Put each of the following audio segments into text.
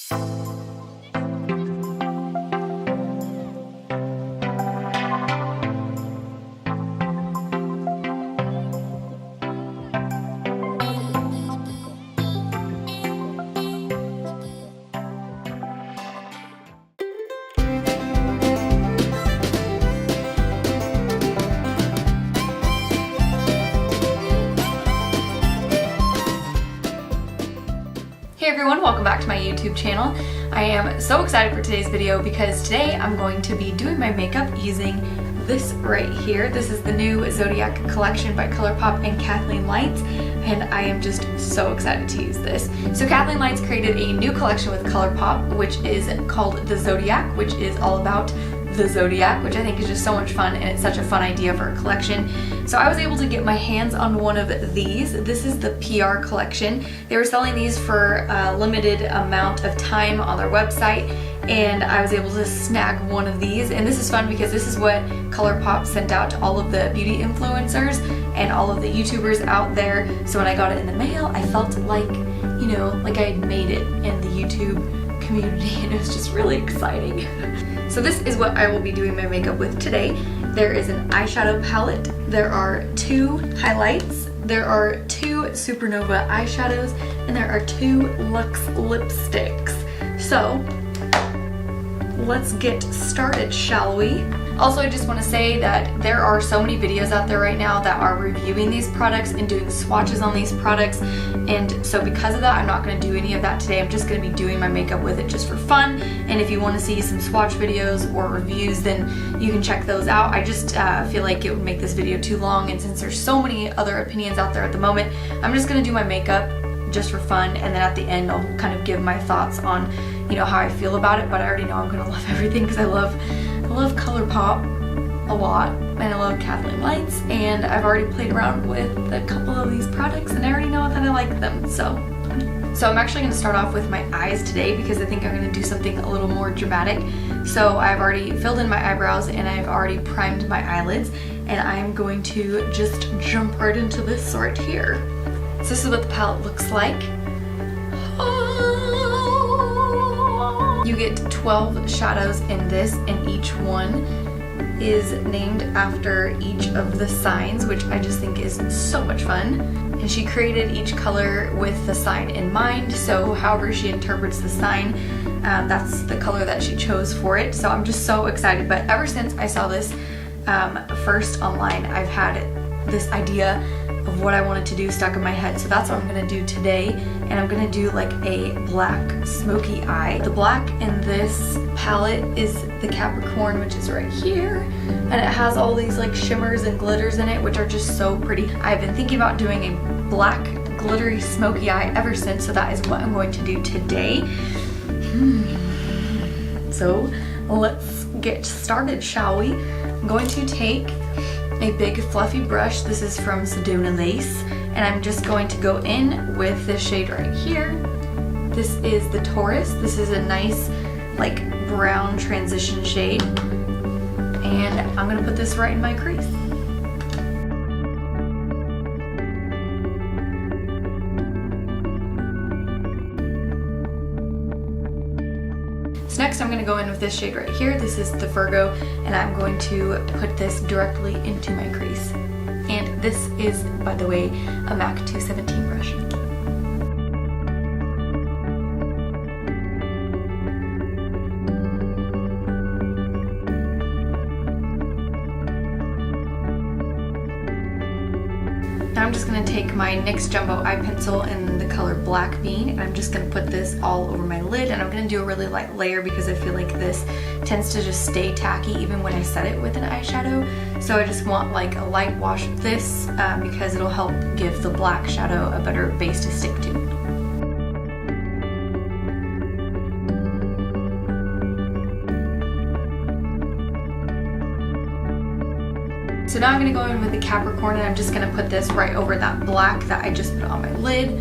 Hey everyone, welcome back to my YouTube channel. I am so excited for today's video because today I'm going to be doing my makeup using this right here. This is the new ZODIAC collection by ColourPop and KATHLEENLIGHTS, and I am just so excited to use this. So KATHLEENLIGHTS created a new collection with ColourPop, which is called the ZODIAC, which is all about the Zodiac, which I think is just so much fun, and it's such a fun idea for a collection. So I was able to get my hands on one of these. This is the PR collection. They were selling these for a limited amount of time on their website, and I was able to snag one of these. And this is fun because this is what ColourPop sent out to all of the beauty influencers and all of the YouTubers out there. So when I got it in the mail, I felt like, you know, like I had made it in the YouTube community, and it was just really exciting. So this is what I will be doing my makeup with today. There is an eyeshadow palette, there are 2 highlights, there are 2 Supernova eyeshadows, and there are 2 Luxe lipsticks. So let's get started, shall we? Also, I just want to say that there are so many videos out there right now that are reviewing these products and doing swatches on these products, and so because of that, I'm not going to do any of that today. I'm just going to be doing my makeup with it just for fun, and if you want to see some swatch videos or reviews, then you can check those out. I just feel like it would make this video too long, and since there's so many other opinions out there at the moment, I'm just going to do my makeup just for fun, and then at the end I'll kind of give my thoughts on, you know, how I feel about it. But I already know I'm going to love everything because I love ColourPop a lot, and I love KATHLEENLIGHTS, and I've already played around with a couple of these products and I already know that I like them. So I'm actually going to start off with my eyes today because I think I'm going to do something a little more dramatic. So I've already filled in my eyebrows and I've already primed my eyelids, and I'm going to just jump right into this right here. So this is what the palette looks like. You get 12 shadows in this, and each one is named after each of the signs, which I just think is so much fun. And she created each color with the sign in mind, so however she interprets the sign, that's the color that she chose for it. So I'm just so excited. But ever since I saw this first online, I've had this idea of what I wanted to do stuck in my head. So that's what I'm gonna do today, and I'm gonna do like a black smoky eye. The black in this palette is the Capricorn, which is right here, and it has all these like shimmers and glitters in it, which are just so pretty. I've been thinking about doing a black glittery smoky eye ever since, so that is what I'm going to do today. So let's get started, shall we? I'm going to take a big fluffy brush. This is from Sedona Lace, and I'm just going to go in with this shade right here. This is the Taurus. This is a nice like brown transition shade, and I'm gonna put this right in my crease. So next I'm going to go in with this shade right here. This is the Virgo, and I'm going to put this directly into my crease. And this is, by the way, a MAC 217 brush. Now I'm just going to take my NYX Jumbo Eye Pencil in the color Black Bean, and I'm just going to put this all over my lid, and I'm going to do a really light layer because I feel like this tends to just stay tacky even when I set it with an eyeshadow. So I just want like a light wash of this because it'll help give the black shadow a better base to stick to. So now I'm going to go in with the Capricorn, and I'm just going to put this right over that black that I just put on my lid.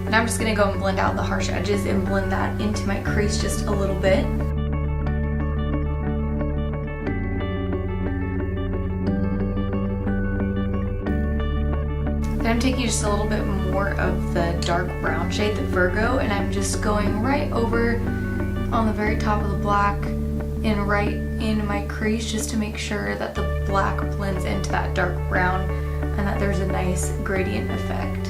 Now I'm just going to go and blend out the harsh edges and blend that into my crease just a little bit. Then I'm taking just a little bit more of the dark brown shade, the Virgo, and I'm just going right over on the very top of the black and right in my crease just to make sure that the black blends into that dark brown and that there's a nice gradient effect.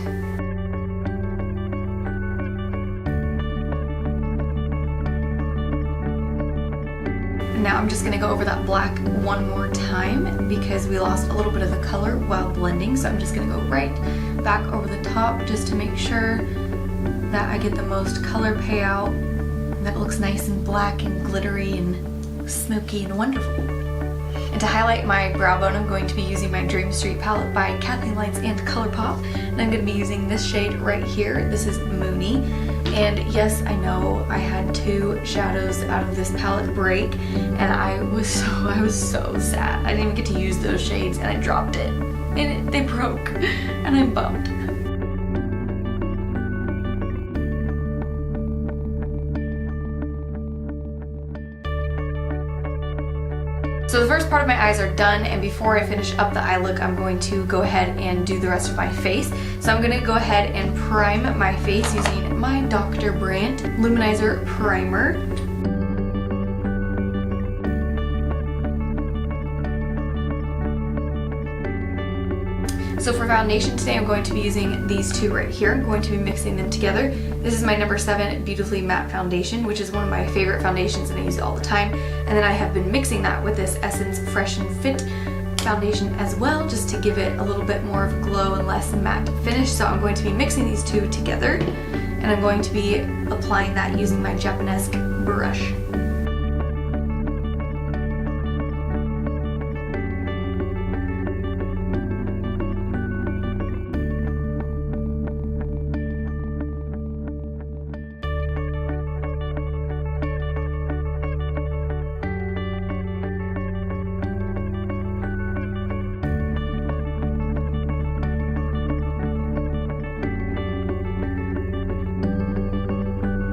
Now I'm just going to go over that black one more time because we lost a little bit of the color while blending, so I'm just going to go right back over the top just to make sure that I get the most color payout, that it looks nice and black and glittery and smoky and wonderful. And to highlight my brow bone, I'm going to be using my Dream Street palette by KATHLEENLIGHTS and COLOURPOP, and I'm going to be using this shade right here. This is Moony. And yes, I know I had 2 shadows out of this palette break, and I was so sad. I didn't even get to use those shades, and I dropped it, and they broke, and I'm bummed. So the first part of my eyes are done, and before I finish up the eye look, I'm going to go ahead and do the rest of my face. So I'm going to go ahead and prime my face using my Dr. Brandt Luminizer Primer. So for foundation today, I'm going to be using these 2 right here. I'm going to be mixing them together. This is my number 7 Beautifully Matte Foundation, which is one of my favorite foundations and I use it all the time. And then I have been mixing that with this Essence Fresh and Fit foundation as well, just to give it a little bit more of a glow and less matte finish. So I'm going to be mixing these 2 together, and I'm going to be applying that using my Japanesque brush.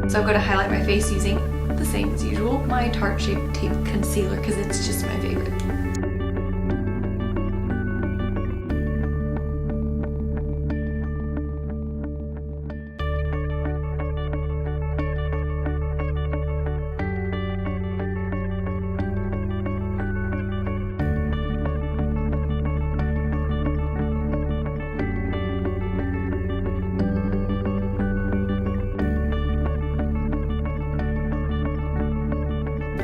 So I'm going to highlight my face using the same as usual, my Tarte Shape Tape Concealer, because it's just my favorite.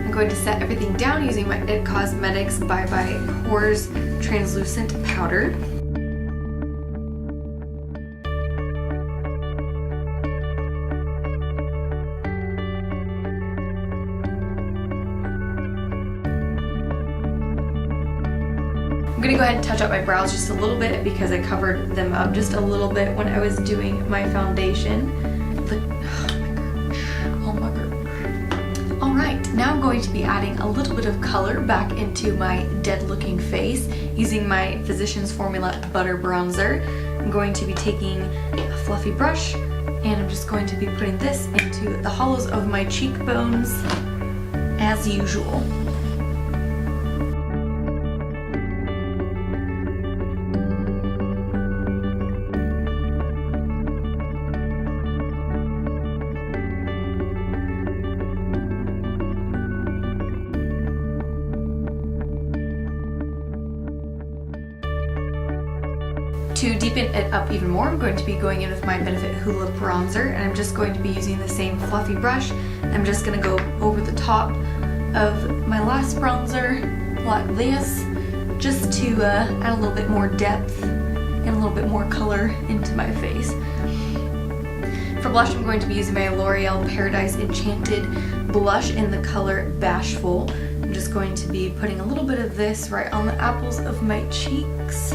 I'm going to set everything down using my IT Cosmetics Bye Bye Pores Translucent Powder. I'm going to go ahead and touch up my brows just a little bit because I covered them up just a little bit when I was doing my foundation. Alright, now I'm going to be adding a little bit of color back into my dead looking face using my Physicians Formula Butter Bronzer. I'm going to be taking a fluffy brush and I'm just going to be putting this into the hollows of my cheekbones as usual. To deepen it up even more, I'm going to be going in with my Benefit Hoola Bronzer, and I'm just going to be using the same fluffy brush. I'm just going to go over the top of my last bronzer like this, just to add a little bit more depth and a little bit more color into my face. For blush, I'm going to be using my L'Oreal Paradise Enchanted blush in the color Bashful. I'm just going to be putting a little bit of this right on the apples of my cheeks.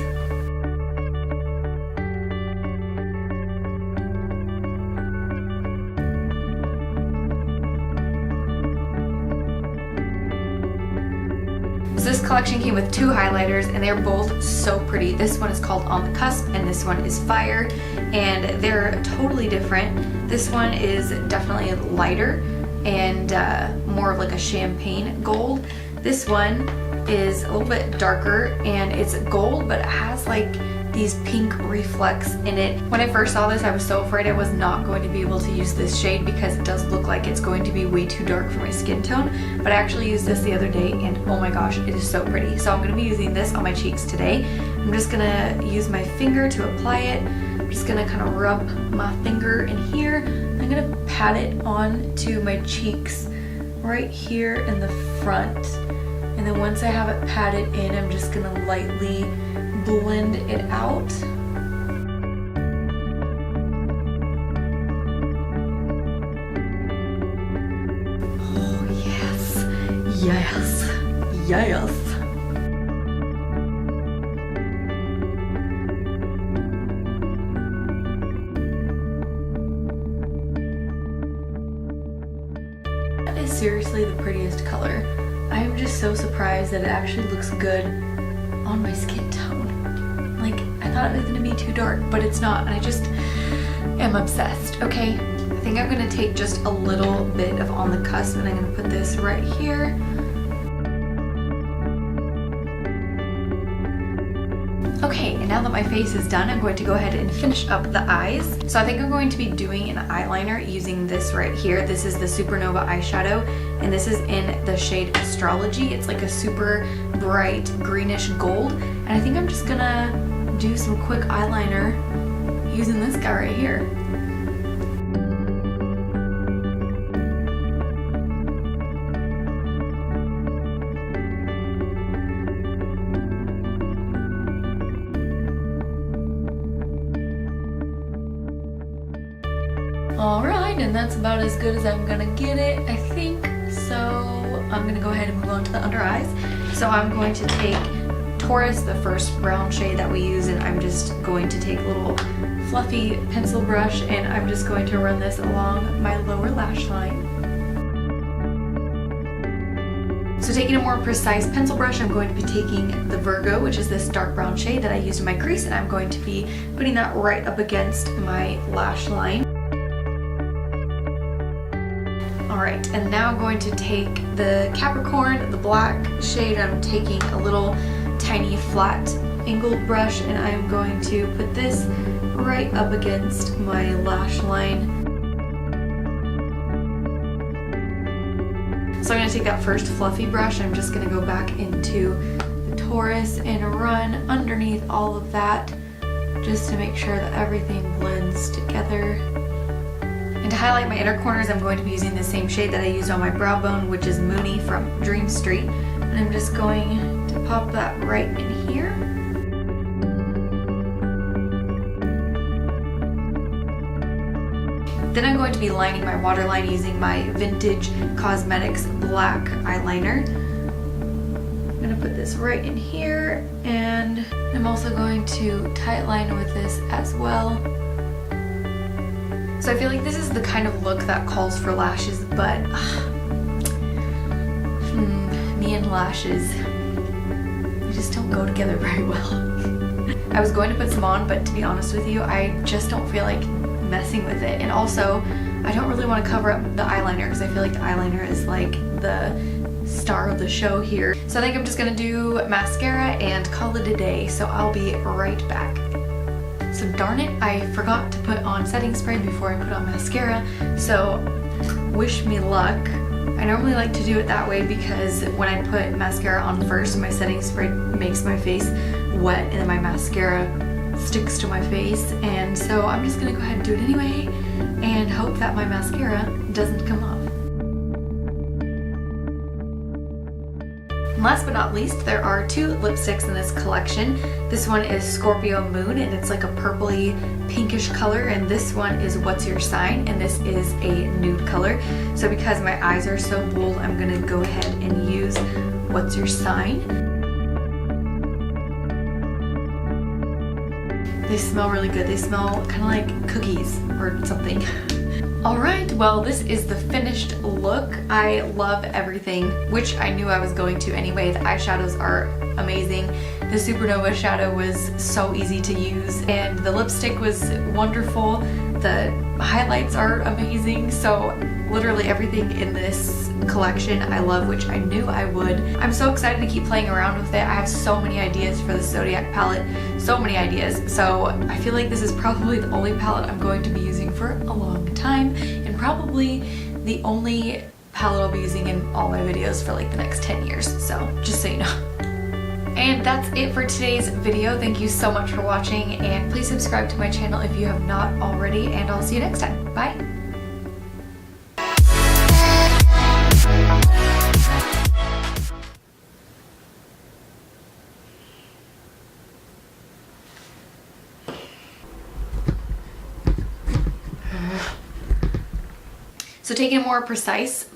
So this collection came with 2 highlighters and they're both so pretty. This one is called On the Cusp and this one is Fire, and they're totally different. This one is definitely lighter and more of like a champagne gold. This one is a little bit darker and it's gold, but it has like these pink reflects in it. When I first saw this, I was so afraid I was not going to be able to use this shade because it does look like it's going to be way too dark for my skin tone. But I actually used this the other day and oh my gosh, it is so pretty. So I'm gonna be using this on my cheeks today. I'm just gonna use my finger to apply it. I'm just gonna kind of rub my finger in here. I'm gonna pat it onto my cheeks right here in the front. And then once I have it patted in, I'm just gonna lightly blend it out. Oh yes, yes, yes. That is seriously the prettiest color. I'm just so surprised that it actually looks good on my skin tone. Like, I thought it was gonna be too dark, but it's not, and I just am obsessed. Okay, I think I'm gonna take just a little bit of On the Cusp and I'm gonna put this right here. Okay, and now that my face is done, I'm going to go ahead and finish up the eyes. So I think I'm going to be doing an eyeliner using this right here. This is the Supernova eyeshadow, and this is in the shade Astrology. It's like a super bright greenish gold. And I think I'm just gonna do some quick eyeliner using this guy right here. Alright, and that's about as good as I'm gonna get it, I think. So I'm gonna go ahead and move on to the under eyes. So I'm going to take Taurus, the first brown shade that we use, and I'm just going to take a little fluffy pencil brush and I'm just going to run this along my lower lash line. So taking a more precise pencil brush, I'm going to be taking the Virgo, which is this dark brown shade that I used in my crease, and I'm going to be putting that right up against my lash line. Alright, and now I'm going to take the Capricorn, the black shade. I'm taking a little tiny flat angled brush and I'm going to put this right up against my lash line. So I'm going to take that first fluffy brush. I'm just going to go back into the Taurus and run underneath all of that just to make sure that everything blends together. And to highlight my inner corners, I'm going to be using the same shade that I used on my brow bone, which is Moony from Dream Street. And I'm just going to pop that right in here. Then I'm going to be lining my waterline using my Vintage Cosmetics black eyeliner. I'm going to put this right in here, and I'm also going to tight line with this as well. So I feel like this is the kind of look that calls for lashes, but me and lashes, they just don't go together very well. I was going to put some on, but to be honest with you, I just don't feel like messing with it. And also, I don't really want to cover up the eyeliner because I feel like the eyeliner is like the star of the show here. So I think I'm just gonna do mascara and call it a day. So I'll be right back. So darn it, I forgot to put on setting spray before I put on mascara. So wish me luck. I normally like to do it that way because when I put mascara on first, my setting spray makes my face wet and then my mascara sticks to my face, and so I'm just gonna go ahead and do it anyway and hope that my mascara doesn't come off. And last but not least, there are two lipsticks in this collection. This one is Scorpio Moon and it's like a purpley pinkish color, and this one is What's Your Sign, and this is a nude color. So because my eyes are so bold, I'm gonna go ahead and use What's Your Sign. They smell really good. They smell kind of like cookies or something. Alright, well this is the finished look. I love everything, which I knew I was going to anyway. The eyeshadows are amazing. The Supernova shadow was so easy to use, and the lipstick was wonderful. The highlights are amazing. So literally everything in this collection I love, which I knew I would. I'm so excited to keep playing around with it. I have so many ideas for the Zodiac palette, so many ideas. So I feel like this is probably the only palette I'm going to be using for a long time, and probably the only palette I'll be using in all my videos for like the next 10 years. So just so you know. And that's it for today's video. Thank you so much for watching, and please subscribe to my channel if you have not already, and I'll see you next time. Bye! So taking a more precise